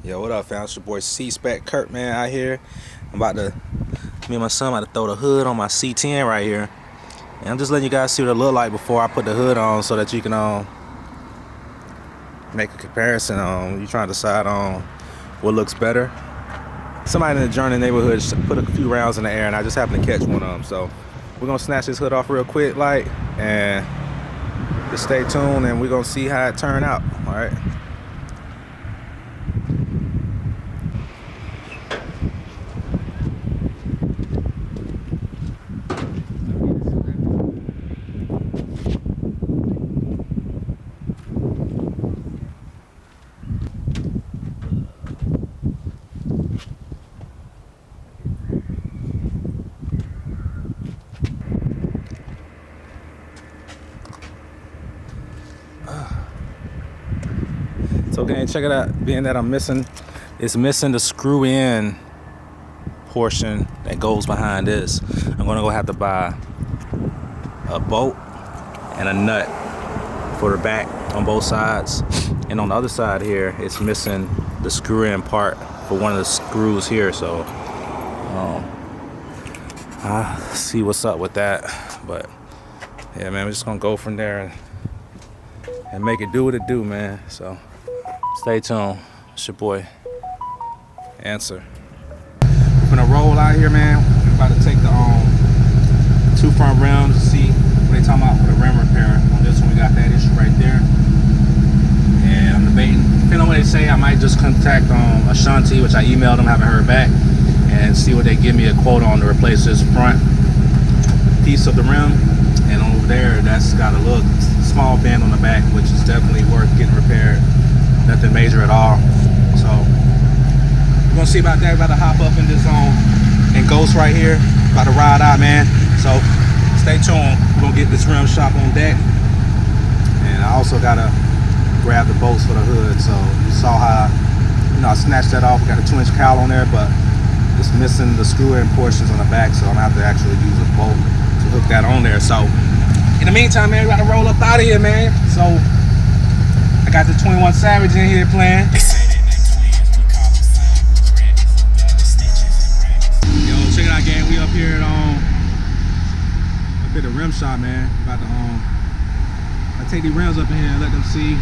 Yo, what up, fam? It's your boy C-Spec Kurt, man, out here. Me and my son about to throw the hood on my C10 right here. And I'm just letting you guys see what it look like before I put the hood on so that you can make a comparison on you trying to decide on what looks better. Somebody in the Journey neighborhood put a few rounds in the air and I just happened to catch one of them. So we're gonna snatch this hood off real quick, and just stay tuned and we're gonna see how it turn out. All right. So gang, check it out. Being that it's missing the screw in portion that goes behind this, I'm gonna go have to buy a bolt and a nut for the back on both sides. And on the other side here, it's missing the screw in part for one of the screws here. So I'll see what's up with that. But yeah, man, we're just gonna go from there and make it do what it do, man. So stay tuned. It's your boy Answer. We're gonna roll out here, man. We're about to take the two front rims to see what they talking about for the rim repair. On this one, we got that issue right there. And I'm debating, depending on what they say, I might just contact ASANTI, which I emailed them, haven't heard back, and see what they give me a quote on to replace this front piece of the rim. And over there, that's got a little small bend on the back, which is definitely worth getting repaired. Nothing major at all. So we're gonna see about that. We're about to hop up in this in Ghost right here. About to ride out, man. So stay tuned. We're gonna get this rim shop on deck. And I also gotta grab the bolts for the hood. So you saw how I snatched that off. We got a 2-inch cowl on there, but it's missing the screw in portions on the back, so I'm gonna have to actually use a bolt to hook that on there. So in the meantime, man, we gotta roll up out of here, man. So I got the 21 Savage in here playing. Yo, check it out, gang. We up here at the rim shop, man. About to I take these rims up in here and let them see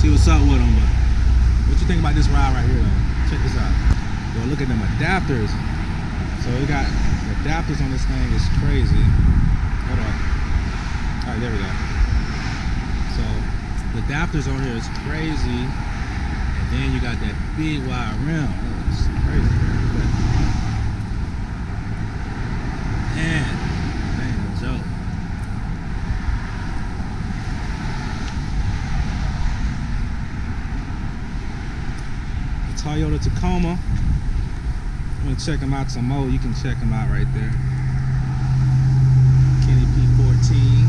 what's up with them. But what you think about this ride right here, though? Check this out. Yo, look at them adapters. So we got the adapters on this thing is crazy. Hold on. All right, there we go. So the adapters on here is crazy, and then you got that big wide rim. It's crazy. Man, that ain't a joke. The Toyota Tacoma. I'm gonna check them out some more. You can check them out right there. Kenny P14.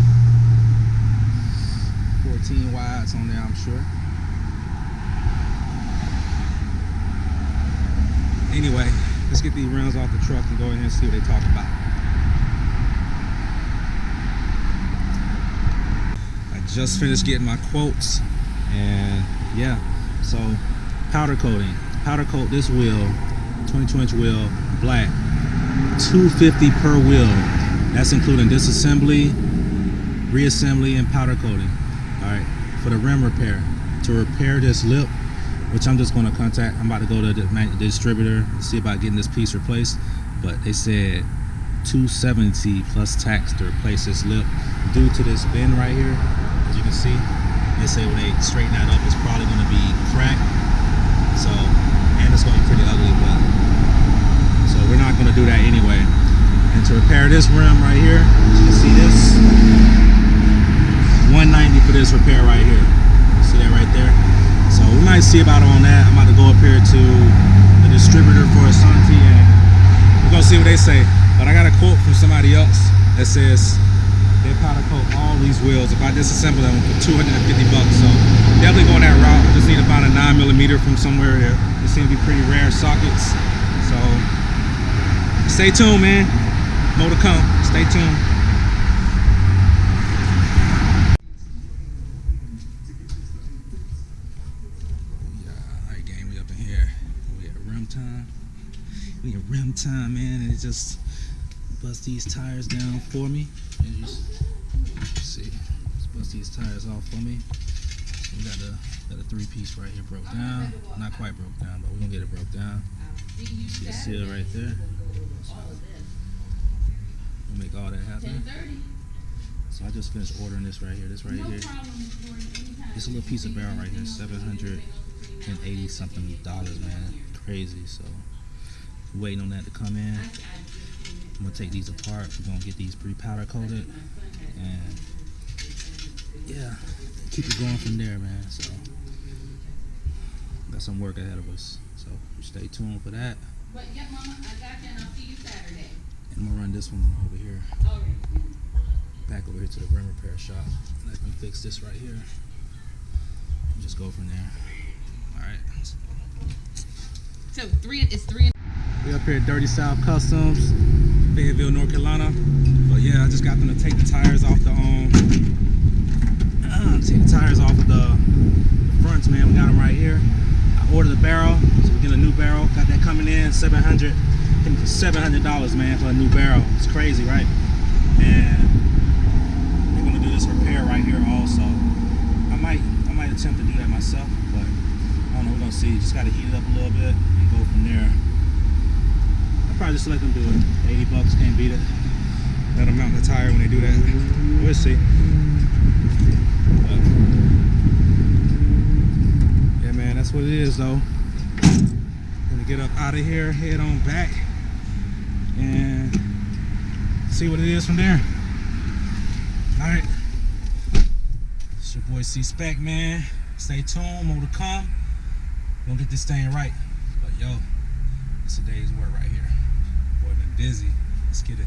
14 wides on there, I'm sure. Anyway, let's get these rims off the truck and go in here and see what they talk about. I just finished getting my quotes, and yeah, so powder coating. Powder coat this wheel, 22-inch wheel, black. $250 per wheel. That's including disassembly, reassembly, and powder coating. Alright, for the rim repair, to repair this lip, which I'm just going to contact, I'm about to go to the distributor and see about getting this piece replaced, but they said $270 plus tax to replace this lip due to this bend right here. As you can see, they say when they straighten that up, it's probably going to be cracked, so, and it's going to be pretty ugly, but so we're not going to do that anyway. And to repair this rim right here, as you can see this, $190 for this repair right here. See that right there? So we might see about on that. I'm about to go up here to the distributor for ASANTI and we're gonna see what they say. But I got a quote from somebody else that says they powder coat all these wheels if I disassemble them for $250. So definitely going that route. I just need to find a 9mm from somewhere here. They seem to be pretty rare sockets. So stay tuned, man. More to come. Stay tuned. Alright, gang, we up in here. time. We in rim time, man, and it just bust these tires down for me. And let's see, let's bust these tires off for me. So we got a 3-piece right here broke down. Not quite broke down, but we're gonna get it broke down. See the seal right there. So we'll make all that happen. So I just finished ordering this right here. This right here. It's a little piece of barrel right here. $780 something, man. Crazy. So waiting on that to come in. I'm gonna take these apart. We're gonna get these pre-powder coated, and yeah, keep it going from there, man. So got some work ahead of us. So stay tuned for that. But yeah, Mama, I got you, and I'll see you Saturday. And I'm gonna run this one over here. All right. Back over here to the rim repair shop. And I can fix this right here. And just go from there. All right. So it's three. We up here at Dirty South Customs, Fayetteville, North Carolina. But yeah, I just got them to take the tires off the fronts, man. We got them right here. I ordered the barrel, so we're getting a new barrel. Got that coming in, $700, man, for a new barrel. It's crazy, right? And we're gonna do this repair right here also. I might attempt to do that myself, but I don't know. We're gonna see. Just gotta heat it up a little bit and go from there. I'll probably just let them do it. $80, can't beat it. Let them mount the tire when they do that. We'll see. But yeah, man, that's what it is, though. Gonna get up out of here, head on back, and see what it is from there. All right. It's your boy C-Spec, man. Stay tuned, more to come. Gonna get this thing right. But yo, it's a day's work right here. Boy, been busy. Let's get it.